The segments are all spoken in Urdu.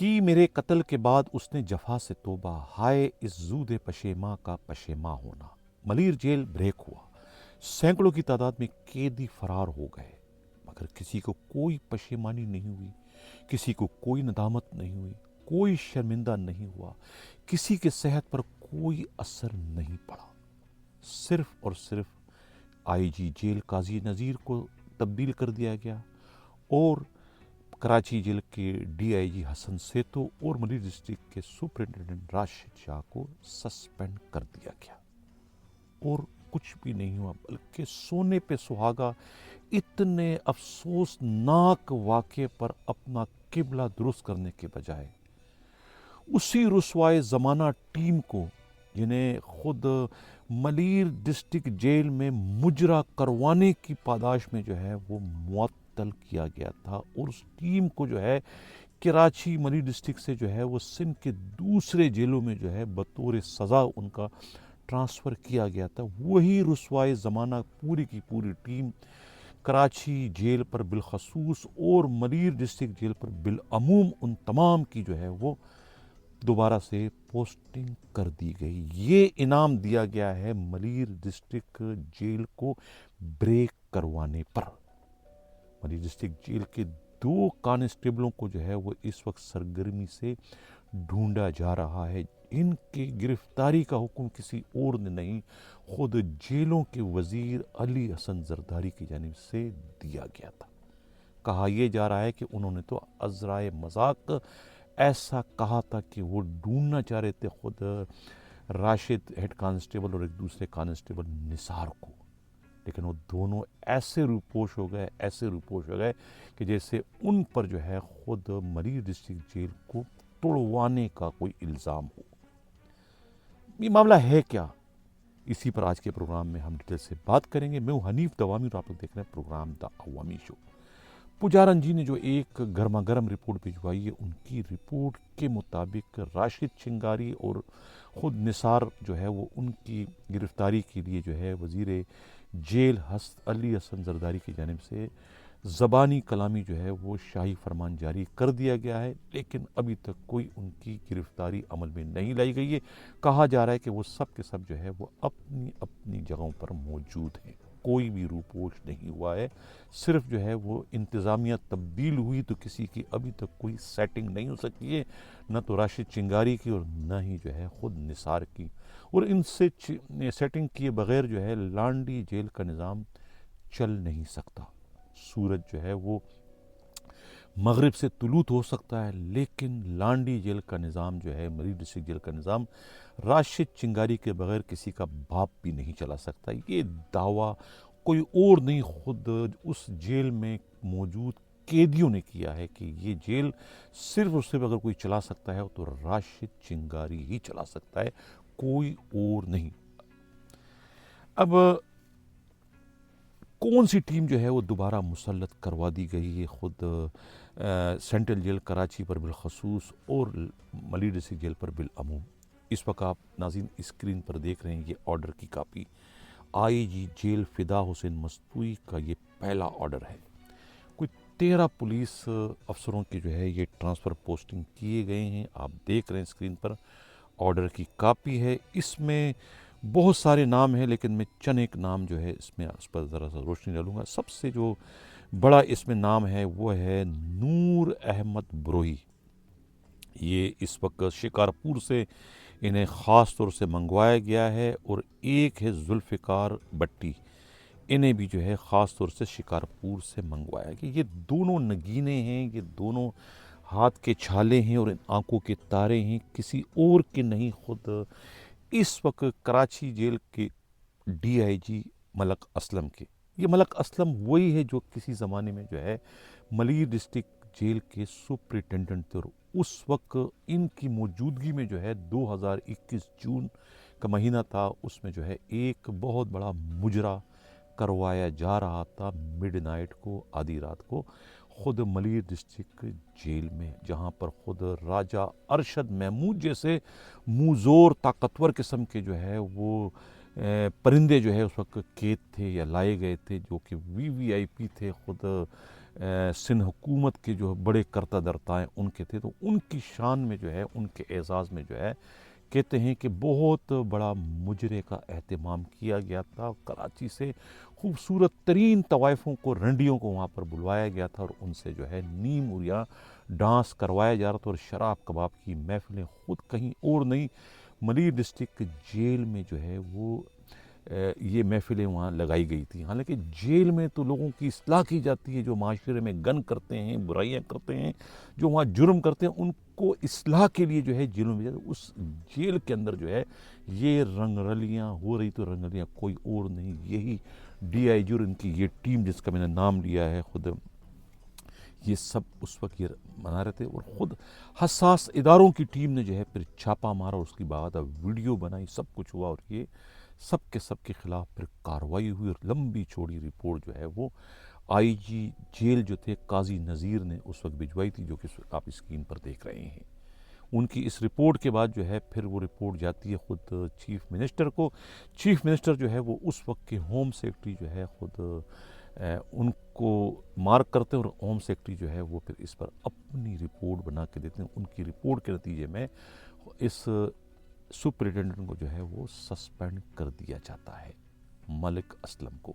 کی میرے قتل کے بعد اس نے جفا سے توبہ، ہائے اس زود پشیماں کا پشیماں ہونا۔ ملیر جیل بریک ہوا، سینکڑوں کی تعداد میں قیدی فرار ہو گئے، مگر کسی کو کوئی پشیمانی نہیں ہوئی، کسی کو کوئی ندامت نہیں ہوئی، کوئی شرمندہ نہیں ہوا، کسی کے صحت پر کوئی اثر نہیں پڑا۔ صرف اور صرف آئی جی جیل قاضی نذیر کو تبدیل کر دیا گیا اور کراچی جیل کے ڈی آئی جی حسن سیتو اور ملیر ڈسٹرکٹ کے سپرنٹینڈنٹ راشد شاہ کو سسپینڈ کر دیا گیا، اور کچھ بھی نہیں ہوا، بلکہ سونے پہ سہاگا اتنے افسوسناک واقعے پر اپنا قبلہ درست کرنے کے بجائے اسی رسوائے زمانہ ٹیم کو، جنہیں خود ملیر ڈسٹرکٹ جیل میں مجرا کروانے کی پاداش میں جو ہے وہ معطل کیا گیا تھا، اور اس ٹیم کو جو ہے کراچی ملیر ڈسٹرکٹ سے جو ہے وہ سندھ کے دوسرے جیلوں میں جو ہے بطور سزا ان کا ٹرانسفر کیا گیا تھا۔ وہی رسوائے زمانہ پوری کی پوری ٹیم کراچی جیل پر بالخصوص اور ملیر ڈسٹرکٹ جیل پر بالعموم ان تمام کی جو ہے وہ دوبارہ سے پوسٹنگ کر دی گئی۔ یہ انعام دیا گیا ہے ملیر ڈسٹرکٹ جیل کو بریک کروانے پر۔ ملیر ڈسٹرکٹ جیل کے 2 کانسٹیبلوں کو جو ہے وہ اس وقت سرگرمی سے ڈھونڈا جا رہا ہے۔ ان کی گرفتاری کا حکم کسی اور نے نہیں، خود جیلوں کے وزیر علی حسن زرداری کی جانب سے دیا گیا تھا۔ کہا یہ جا رہا ہے کہ انہوں نے تو عذرائے مذاق ایسا کہا تھا کہ وہ ڈھونڈنا چاہ رہے تھے خود راشد ہیڈ کانسٹیبل اور ایک دوسرے کانسٹیبل نثار کو، لیکن وہ دونوں ایسے روپوش ہو گئے کہ جیسے ان پر جو ہے خود ملیر ڈسٹرکٹ جیل کو توڑوانے کا کوئی الزام ہو۔ یہ معاملہ ہے کیا؟ اسی پر آج کے پروگرام میں ہم ڈیٹیل سے بات کریں گے۔ میں ہوں حنیف دوامی اور آپ لوگ دیکھ رہے ہیں پروگرام دا عوامی شو۔ پجارن جی نے جو ایک گرما گرم رپورٹ بھجوائی ہے، ان کی رپورٹ کے مطابق راشد چنگاری اور خود نثار جو ہے وہ ان کی گرفتاری کے لیے جو ہے وزیر جیل علی حسن زرداری کی جانب سے زبانی کلامی جو ہے وہ شاہی فرمان جاری کر دیا گیا ہے، لیکن ابھی تک کوئی ان کی گرفتاری عمل میں نہیں لائی گئی ہے۔ کہا جا رہا ہے کہ وہ سب کے سب جو ہے وہ اپنی اپنی جگہوں پر موجود ہیں، کوئی بھی روپوش نہیں ہوا ہے۔ صرف جو ہے وہ انتظامیہ تبدیل ہوئی تو کسی کی ابھی تک کوئی سیٹنگ نہیں ہو سکی ہے، نہ تو راشد چنگاری کی اور نہ ہی جو ہے خود نثار کی، اور ان سے سیٹنگ کیے بغیر جو ہے لانڈی جیل کا نظام چل نہیں سکتا۔ سورج جو ہے وہ مغرب سے طلوع ہو سکتا ہے، لیکن لانڈی جیل کا نظام جو ہے، ملیر ڈسٹرکٹ جیل کا نظام راشد چنگاری کے بغیر کسی کا باپ بھی نہیں چلا سکتا۔ یہ دعویٰ کوئی اور نہیں، خود اس جیل میں موجود قیدیوں نے کیا ہے کہ یہ جیل صرف اور صرف اگر کوئی چلا سکتا ہے تو راشد چنگاری ہی چلا سکتا ہے، کوئی اور نہیں۔ اب کون سی ٹیم جو ہے وہ دوبارہ مسلط کروا دی گئی ہے خود سینٹرل جیل کراچی پر بالخصوص اور ملیر ڈسٹرکٹ جیل پر بالعموم؟ اس وقت آپ ناظرین اسکرین پر دیکھ رہے ہیں یہ آرڈر کی کاپی، آئی جی جیل فدا حسین مستوی کا یہ پہلا آرڈر ہے۔ کوئی 13 پولیس افسروں کی جو ہے یہ ٹرانسفر پوسٹنگ کیے گئے ہیں۔ آپ دیکھ رہے ہیں اسکرین پر آرڈر کی کاپی ہے، اس میں بہت سارے نام ہیں، لیکن میں چند ایک نام جو ہے اس پر ذرا سا روشنی ڈالوں گا۔ سب سے جو بڑا اس میں نام ہے وہ ہے نور احمد بروہی۔ یہ اس وقت شکارپور سے انہیں خاص طور سے منگوایا گیا ہے، اور ایک ہے ذوالفقار بٹی، انہیں بھی جو ہے خاص طور سے شکارپور سے منگوایا گیا۔ یہ دونوں نگینے ہیں، یہ دونوں ہاتھ کے چھالے ہیں اور آنکھوں کے تارے ہیں، کسی اور کے نہیں، خود اس وقت کراچی جیل کے ڈی آئی جی ملک اسلم کے۔ یہ ملک اسلم وہی ہے جو کسی زمانے میں جو ہے ملیر ڈسٹرکٹ جیل کے سپرنٹینڈنٹ تھے، اور اس وقت ان کی موجودگی میں جو ہے 2021 جون کا مہینہ تھا، اس میں جو ہے ایک بہت بڑا مجرا کروایا جا رہا تھا مڈ نائٹ کو، آدھی رات کو، خود ملیر ڈسٹرکٹ جیل میں، جہاں پر خود راجہ ارشد محمود جیسے موزور طاقتور قسم کے جو ہے وہ پرندے جو ہے اس وقت قید تھے یا لائے گئے تھے، جو کہ وی آئی پی تھے، خود سندھ حکومت کے جو بڑے کرتا درتا ہیں ان کے تھے، تو ان کی شان میں جو ہے، ان کے اعزاز میں جو ہے کہتے ہیں کہ بہت بڑا مجرے کا اہتمام کیا گیا تھا۔ کراچی سے خوبصورت ترین طوائفوں کو، رنڈیوں کو وہاں پر بلوایا گیا تھا اور ان سے جو ہے نیم اوریا ڈانس کروایا جا رہا تھا، اور شراب کباب کی محفلیں خود کہیں اور نہیں، ملیر ڈسٹرکٹ جیل میں جو ہے وہ یہ محفلیں وہاں لگائی گئی تھیں۔ حالانکہ جیل میں تو لوگوں کی اصلاح کی جاتی ہے، جو معاشرے میں گن کرتے ہیں، برائیاں کرتے ہیں، جو وہاں جرم کرتے ہیں، ان کو اصلاح کے لیے جو ہے جیلوں میں جاتے۔ اس جیل کے اندر جو ہے یہ رنگ رلیاں ہو رہی، تو رنگ رلیاں کوئی اور نہیں، یہی ڈی آئی جی اور ان کی یہ ٹیم جس کا میں نے نام لیا ہے خود، یہ سب اس وقت یہ بنا رہے تھے، اور خود حساس اداروں کی ٹیم نے جو ہے پھر چھاپا مارا، اس کی بعد ویڈیو بنائی، سب کچھ ہوا، اور یہ سب کے خلاف پھر کارروائی ہوئی، اور لمبی چوڑی رپورٹ جو ہے وہ آئی جی جیل جو تھے قاضی نذیر نے اس وقت بھجوائی تھی، جو کہ آپ اسکرین پر دیکھ رہے ہیں۔ ان کی اس رپورٹ کے بعد جو ہے پھر وہ رپورٹ جاتی ہے خود چیف منسٹر کو۔ چیف منسٹر جو ہے وہ اس وقت کے ہوم سیکرٹری جو ہے خود ان کو مارک کرتے ہیں، اور ہوم سیکرٹری جو ہے وہ پھر اس پر اپنی رپورٹ بنا کے دیتے ہیں۔ ان کی رپورٹ کے نتیجے میں اس سپرنٹینڈنٹ کو جو ہے وہ سسپینڈ کر دیا جاتا ہے، ملک اسلم کو۔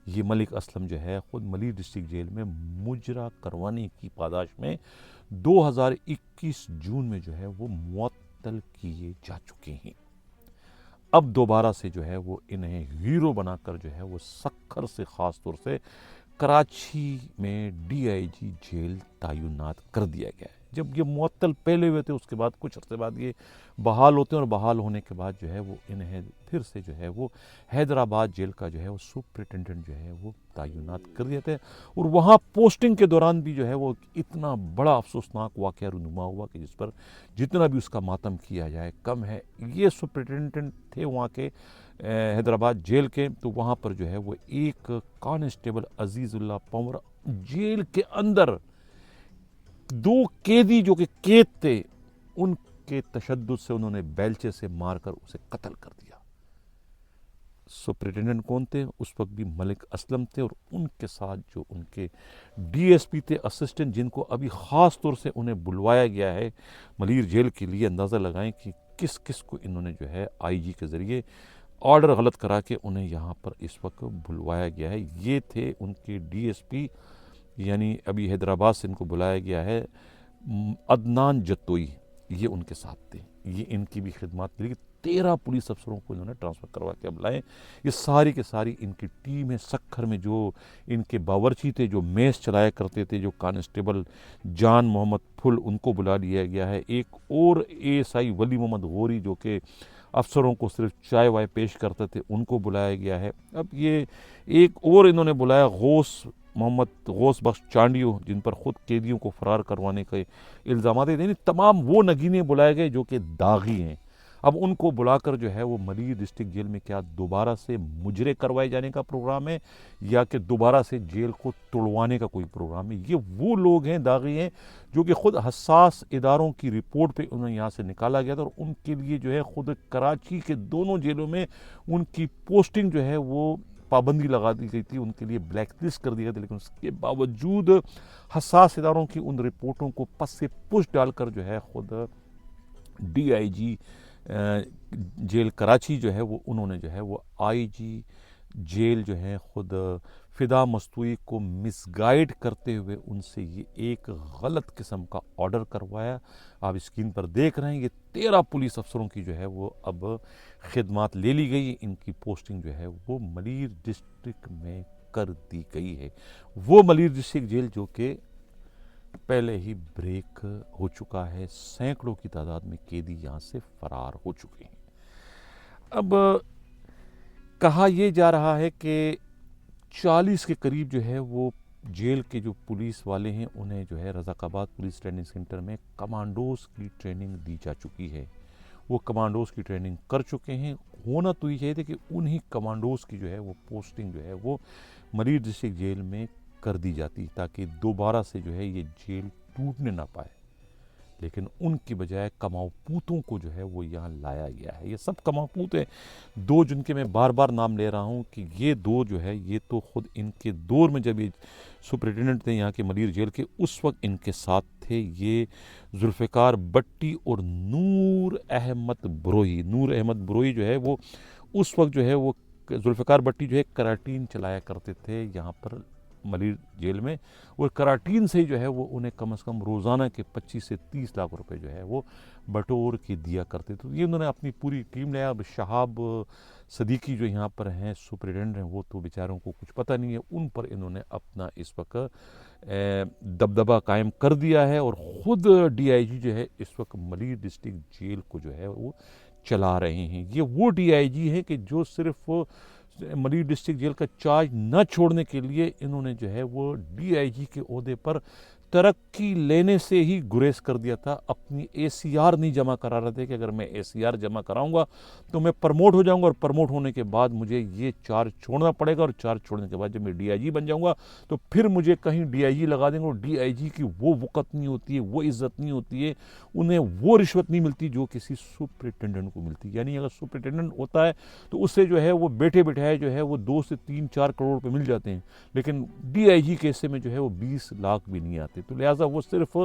یہ ملک اسلم جو ہے خود ملیر ڈسٹرکٹ جیل میں مجرا کروانے کی پاداش میں 2021 جون میں جو ہے وہ معطل کیے جا چکے ہیں۔ اب دوبارہ سے جو ہے وہ انہیں ہیرو بنا کر جو ہے وہ سکھر سے خاص طور سے کراچی میں ڈی آئی جی جیل تعینات کر دیا گیا ہے۔ جب یہ معطل پہلے ہوئے تھے، اس کے بعد کچھ عرصے بعد یہ بحال ہوتے ہیں، اور بحال ہونے کے بعد جو ہے وہ انہیں پھر سے جو ہے وہ حیدرآباد جیل کا جو ہے وہ سپرنٹینڈنٹ جو ہے وہ تعینات کر دیتے ہیں، اور وہاں پوسٹنگ کے دوران بھی جو ہے وہ اتنا بڑا افسوسناک واقعہ رونما ہوا کہ جس پر جتنا بھی اس کا ماتم کیا جائے کم ہے۔ یہ سپرنٹینڈنٹ تھے وہاں کے حیدرآباد جیل کے، تو وہاں پر جو ہے وہ ایک کانسٹیبل عزیز اللہ پنور جیل کے اندر 2 قیدی جو کہ قید تھے، ان کے تشدد سے انہوں نے بیلچے سے مار کر اسے قتل کر دیا۔ سپرنٹینڈنٹ کون تھے؟ اس وقت بھی ملک اسلم تھے، اور ان کے ساتھ جو ان کے ڈی ایس پی تھے اسسٹنٹ، جن کو ابھی خاص طور سے انہیں بلوایا گیا ہے ملیر جیل کے لیے۔ اندازہ لگائیں کہ کس کس کو انہوں نے جو ہے آئی جی کے ذریعے آرڈر غلط کرا کے انہیں یہاں پر اس وقت بلوایا گیا ہے۔ یہ تھے ان کے ڈی ایس پی، یعنی ابھی حیدرآباد سے ان کو بلایا گیا ہے، عدنان جتوئی، یہ ان کے ساتھ تھے۔ یہ ان کی بھی خدمات ملی کہ 13 پولیس افسروں کو انہوں نے ٹرانسفر کروا کے اب لائے۔ یہ ساری کے ساری ان کی ٹیم ہے۔ سکھر میں جو ان کے باورچی تھے، جو میس چلایا کرتے تھے، جو کانسٹیبل جان محمد پھل، ان کو بلا لیا گیا ہے۔ ایک اور اے ایس آئی ولی محمد غوری، جو کہ افسروں کو صرف چائے وائے پیش کرتے تھے، ان کو بلایا گیا ہے۔ اب یہ ایک اور انہوں نے بلایا محمد غوث بخش چانڈیو، جن پر خود قیدیوں کو فرار کروانے کے الزامات ہیں۔ یعنی تمام وہ نگینے بلائے گئے جو کہ داغی ہیں۔ اب ان کو بلا کر جو ہے وہ ملیر ڈسٹرکٹ جیل میں کیا دوبارہ سے مجرے کروائے جانے کا پروگرام ہے، یا کہ دوبارہ سے جیل کو توڑوانے کا کوئی پروگرام ہے؟ یہ وہ لوگ ہیں، داغی ہیں، جو کہ خود حساس اداروں کی رپورٹ پہ انہیں یہاں سے نکالا گیا تھا، اور ان کے لیے جو ہے خود کراچی کے دونوں جیلوں میں ان کی پوسٹنگ جو ہے وہ پابندی لگا دی گئی تھی، ان کے لیے بلیک لسٹ کر دیا گیا تھا۔ لیکن اس کے باوجود حساس اداروں کی ان رپورٹوں کو پس سے پش ڈال کر جو ہے خود D I G jail Karachi جو ہے وہ انہوں نے جو ہے وہ آئی جی جیل جو ہے خود فدا مستوئی کو مس گائیڈ کرتے ہوئے ان سے یہ ایک غلط قسم کا آرڈر کروایا۔ آپ اسکرین پر دیکھ رہے ہیں، یہ 13 پولیس افسروں کی جو ہے وہ اب خدمات لے لی گئی، ان کی پوسٹنگ جو ہے وہ ملیر ڈسٹرکٹ میں کر دی گئی ہے۔ وہ ملیر ڈسٹرکٹ جیل جو کہ پہلے ہی بریک ہو چکا ہے، سینکڑوں کی تعداد میں قیدی یہاں سے فرار ہو چکے ہیں۔ اب کہا یہ جا رہا ہے کہ 40 کے قریب جو ہے وہ جیل کے جو پولیس والے ہیں، انہیں جو ہے رضاک آباد پولیس ٹریننگ سینٹر میں کمانڈوز کی ٹریننگ دی جا چکی ہے۔ وہ کمانڈوز کی ٹریننگ کر چکے ہیں۔ ہونا تو یہ چاہیے تھا کہ انہی کمانڈوز کی جو ہے وہ پوسٹنگ جو ہے وہ ملیر ڈسٹرکٹ جیل میں کر دی جاتی، تاکہ دوبارہ سے جو ہے یہ جیل ٹوٹنے نہ پائے۔ لیکن ان کی بجائے کماؤ پوتوں کو جو ہے وہ یہاں لایا گیا ہے۔ یہ سب کماؤ پوت ہیں، دو جن کے میں بار بار نام لے رہا ہوں کہ یہ دو جو ہے یہ تو خود ان کے دور میں جب یہ سپرنٹینڈنٹ تھے یہاں کے ملیر جیل کے، اس وقت ان کے ساتھ تھے یہ ذوالفقار بٹی اور نور احمد بروئی۔ نور احمد بروئی جو ہے وہ اس وقت جو ہے وہ ذوالفقار بٹی جو ہے کراٹین چلایا کرتے تھے یہاں پر ملیر جیل میں، اور کراٹین سے جو ہے وہ انہیں کم از کم روزانہ کے 25 سے 30 لاکھ روپے جو ہے وہ بٹور کے دیا کرتے تھے۔ یہ انہوں نے اپنی پوری ٹیم لیا۔ اب شہاب صدیقی جو یہاں پر ہیں سپرنٹینڈنٹ ہیں، وہ تو بیچاروں کو کچھ پتہ نہیں ہے، ان پر انہوں نے اپنا اس وقت دبدبہ قائم کر دیا ہے، اور خود ڈی آئی جی جو ہے اس وقت ملیر ڈسٹرکٹ جیل کو جو ہے وہ چلا رہے ہیں۔ یہ وہ ڈی آئی جی ہیں کہ جو صرف ملیر ڈسٹرکٹ جیل کا چارج نہ چھوڑنے کے لیے انہوں نے جو ہے وہ ڈی آئی جی کے عہدے پر ترقی لینے سے ہی گریز کر دیا تھا۔ اپنی اے سی آر نہیں جمع کرا رہے تھے کہ اگر میں اے سی آر جمع کراؤں گا تو میں پرموٹ ہو جاؤں گا، اور پرموٹ ہونے کے بعد مجھے یہ چارج چھوڑنا پڑے گا، اور چارج چھوڑنے کے بعد جب میں ڈی آئی جی بن جاؤں گا تو پھر مجھے کہیں ڈی آئی جی لگا دیں گے، اور ڈی آئی جی کی وہ وقت نہیں ہوتی ہے، وہ عزت نہیں ہوتی ہے، انہیں وہ رشوت نہیں ملتی جو کسی سپرنٹینڈنٹ کو ملتی۔ یعنی اگر سپرنٹینڈنٹ ہوتا ہے تو اس سے جو ہے وہ بیٹھے بٹھائے جو ہے وہ 2 سے 3-4 کروڑ روپے مل جاتے ہیں، لیکن ڈی آئی جی کے حصے میں جو ہے وہ 20 لاکھ بھی نہیں آتے۔ تو لہٰذا وہ صرف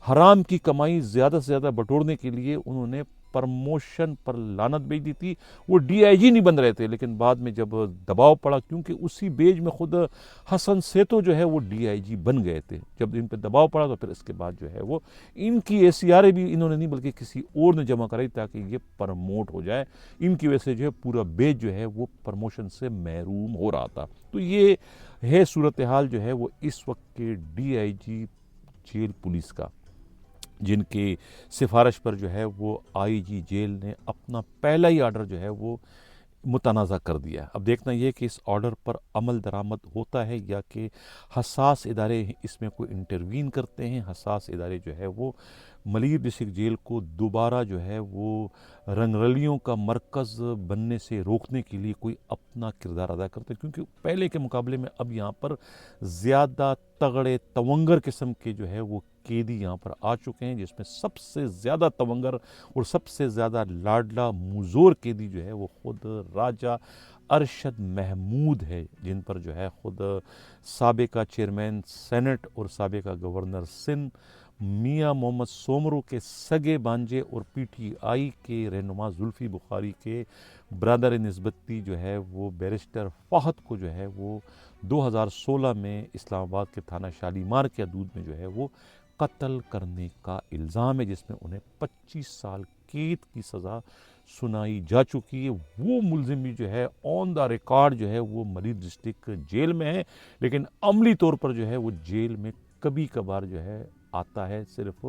حرام کی کمائی زیادہ سے زیادہ بٹورنے کے لیے انہوں نے پرموشن پر لعنت بھیج دی تھی۔ وہ ڈی آئی جی نہیں بن رہے تھے، لیکن بعد میں جب دباؤ پڑا، کیونکہ اسی بیج میں خود حسن سیتو جو ہے وہ ڈی آئی جی بن گئے تھے، جب ان پہ دباؤ پڑا تو پھر اس کے بعد جو ہے وہ ان کی اے سی آریں بھی انہوں نے نہیں بلکہ کسی اور نے جمع کرائی تاکہ یہ پرموٹ ہو جائے۔ ان کی وجہ سے جو ہے پورا بیج جو ہے وہ پرموشن سے محروم ہو رہا تھا۔ تو یہ ہے صورتحال جو ہے وہ اس وقت کے D I G jail police کا، جن کی سفارش پر جو ہے وہ آئی جی جیل نے اپنا پہلا ہی آرڈر جو ہے وہ متنازع کر دیا۔ اب دیکھنا یہ کہ اس آرڈر پر عمل درآمد ہوتا ہے یا کہ حساس ادارے اس میں کوئی انٹروین کرتے ہیں۔ حساس ادارے جو ہے وہ ملیر ڈسٹرکٹ جیل کو دوبارہ جو ہے وہ رنگرلیوں کا مرکز بننے سے روکنے کے لیے کوئی اپنا کردار ادا کرتے ہیں، کیونکہ پہلے کے مقابلے میں اب یہاں پر زیادہ تگڑے تونگر قسم کے جو ہے وہ قیدی یہاں پر آ چکے ہیں، جس میں سب سے زیادہ تونگر اور سب سے زیادہ لاڈلا مزور قیدی جو ہے وہ خود راجہ ارشد محمود ہے، جن پر جو ہے خود سابقہ چیئرمین سینٹ اور سابقہ گورنر سندھ میاں محمد سومرو کے سگے بانجے اور پی ٹی آئی کے رہنما زلفی بخاری کے برادر نسبتی جو ہے وہ بیرسٹر فہد کو جو ہے وہ 2016 میں اسلام آباد کے تھانہ شالیمار کے حدود میں جو ہے وہ قتل کرنے کا الزام ہے، جس میں انہیں 25 سال قید کی سزا سنائی جا چکی ہے۔ وہ ملزم بھی جو ہے آن دا ریکارڈ جو ہے وہ ملیر ڈسٹرکٹ جیل میں ہے، لیکن عملی طور پر جو ہے وہ جیل میں کبھی کبھار جو ہے آتا ہے، صرف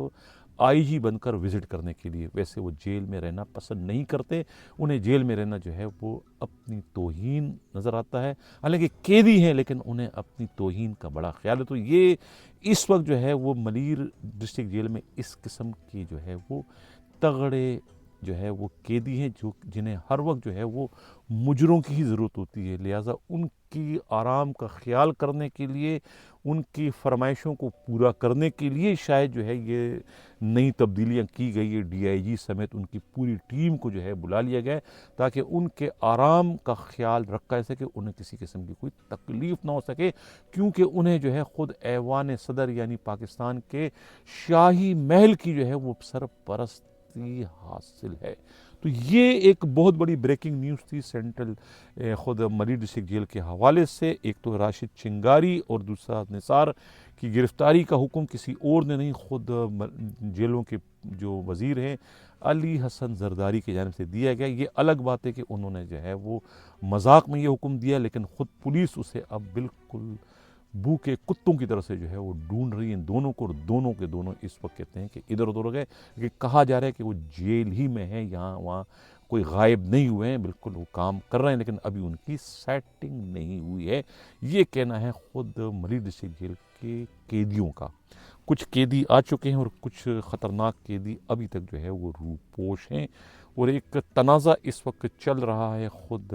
آئی جی بن کر وزٹ کرنے کے لیے۔ ویسے وہ جیل میں رہنا پسند نہیں کرتے، انہیں جیل میں رہنا جو ہے وہ اپنی توہین نظر آتا ہے، حالانکہ قیدی ہیں لیکن انہیں اپنی توہین کا بڑا خیال ہے۔ تو یہ اس وقت جو ہے وہ ملیر ڈسٹرکٹ جیل میں اس قسم کی جو ہے وہ تگڑے جو ہے وہ قیدی ہیں، جنہیں ہر وقت جو ہے وہ مجروں کی ہی ضرورت ہوتی ہے، لہٰذا ان کی آرام کا خیال کرنے کے لیے، ان کی فرمائشوں کو پورا کرنے کے لیے شاید جو ہے یہ نئی تبدیلیاں کی گئی ہے۔ ڈی آئی جی سمیت ان کی پوری ٹیم کو جو ہے بلا لیا گیا تاکہ ان کے آرام کا خیال رکھا جا سکے، انہیں کسی قسم کی کوئی تکلیف نہ ہو سکے، کیونکہ انہیں جو ہے خود ایوان صدر یعنی پاکستان کے شاہی محل کی جو ہے وہ سرپرستی حاصل ہے۔ تو یہ ایک بہت بڑی بریکنگ نیوز تھی سینٹرل خود ملیر ڈسٹرکٹ جیل کے حوالے سے۔ ایک تو راشد چنگاری اور دوسرا نثار کی گرفتاری کا حکم کسی اور نے نہیں، خود جیلوں کے جو وزیر ہیں علی حسن زرداری کی جانب سے دیا گیا۔ یہ الگ بات ہے کہ انہوں نے جو ہے وہ مذاق میں یہ حکم دیا، لیکن خود پولیس اسے اب بالکل بھوکے کتوں کی طرح سے جو ہے وہ ڈھونڈ رہی ہیں دونوں کو، اور دونوں کے دونوں اس وقت کہتے ہیں کہ ادھر ادھر ہو گئے، لیکن کہا جا رہا ہے کہ وہ جیل ہی میں ہیں، یہاں وہاں کوئی غائب نہیں ہوئے ہیں، بالکل وہ کام کر رہے ہیں، لیکن ابھی ان کی سیٹنگ نہیں ہوئی ہے۔ یہ کہنا ہے خود ملیر ڈسٹرکٹ جیل کے قیدیوں کا۔ کچھ قیدی آ چکے ہیں اور کچھ خطرناک قیدی ابھی تک جو ہے وہ روپوش ہیں، اور ایک تنازع اس وقت چل رہا ہے خود